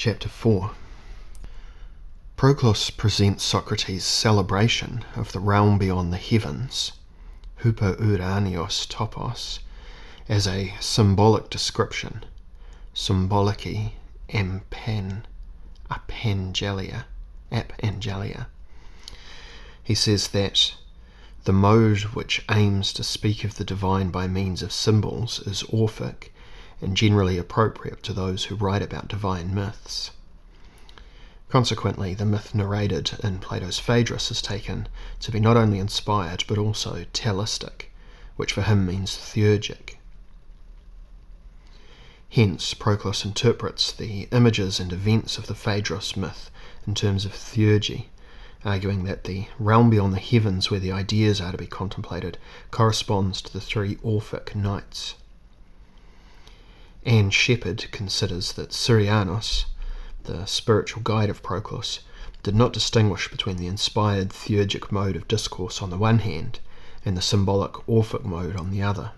Chapter 4. Proclus presents Socrates' celebration of the realm beyond the heavens, hypouranios topos, as a symbolic description, symboliki apangelia. He says that the mode which aims to speak of the divine by means of symbols is Orphic and generally appropriate to those who write about divine myths. Consequently, the myth narrated in Plato's Phaedrus is taken to be not only inspired but also telistic, which for him means theurgic. Hence, Proclus interprets the images and events of the Phaedrus myth in terms of theurgy, arguing that the realm beyond the heavens where the ideas are to be contemplated corresponds to the three Orphic nights. Anne Shepherd considers that Syrianos, the spiritual guide of Proclus, did not distinguish between the inspired theurgic mode of discourse on the one hand and the symbolic Orphic mode on the other.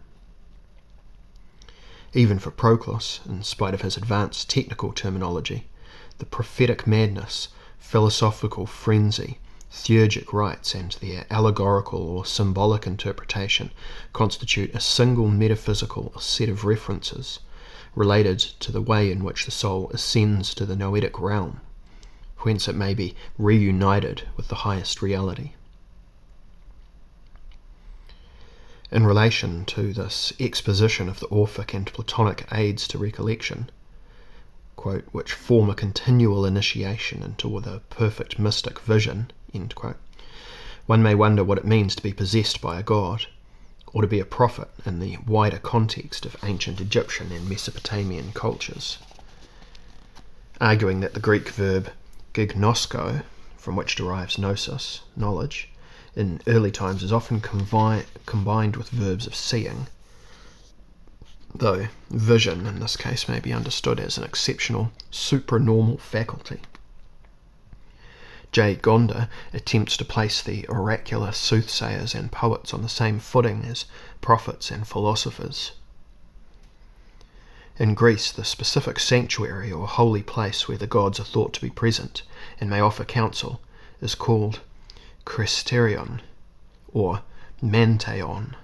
Even for Proclus, in spite of his advanced technical terminology, the prophetic madness, philosophical frenzy, theurgic rites, and their allegorical or symbolic interpretation constitute a single metaphysical set of references related to the way in which the soul ascends to the noetic realm, whence it may be reunited with the highest reality. In relation to this exposition of the Orphic and Platonic aids to recollection, quote, which form a continual initiation into the perfect mystic vision, end quote, one may wonder what it means to be possessed by a god, or to be a prophet in the wider context of ancient Egyptian and Mesopotamian cultures, arguing that the Greek verb gignosko, from which derives gnosis, knowledge, in early times is often combined with verbs of seeing, though vision in this case may be understood as an exceptional supranormal faculty. J. Gonda attempts to place the oracular soothsayers and poets on the same footing as prophets and philosophers. In Greece, the specific sanctuary or holy place where the gods are thought to be present and may offer counsel is called Christerion or Manteon,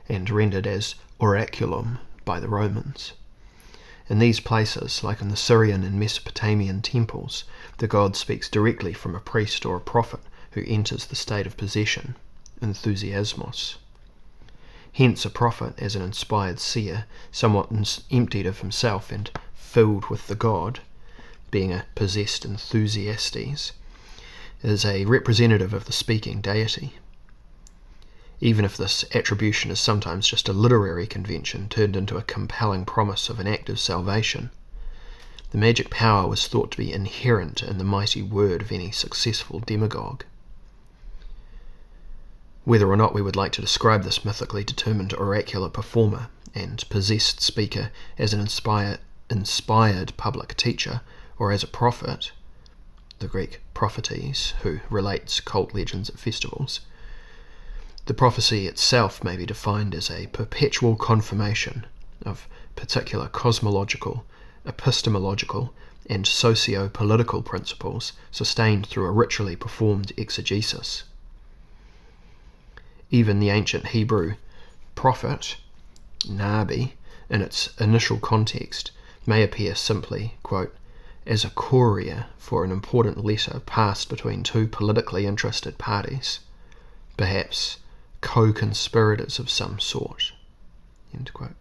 and rendered as oraculum by the Romans. In these places, like in the Syrian and Mesopotamian temples, the god speaks directly from a priest or a prophet who enters the state of possession, enthusiasmos. Hence a prophet, as an inspired seer, somewhat emptied of himself and filled with the god, being a possessed enthusiastes, is a representative of the speaking deity. Even if this attribution is sometimes just a literary convention turned into a compelling promise of an act of salvation, the magic power was thought to be inherent in the mighty word of any successful demagogue. Whether or not we would like to describe this mythically determined oracular performer and possessed speaker as an inspired public teacher or as a prophet, the Greek prophetes, who relates cult legends at festivals, the prophecy itself may be defined as a perpetual confirmation of particular cosmological, epistemological, and socio-political principles sustained through a ritually performed exegesis. Even the ancient Hebrew prophet, nabi, in its initial context, may appear simply, quote, as a courier for an important letter passed between two politically interested parties, perhaps co-conspirators of some sort, end quote.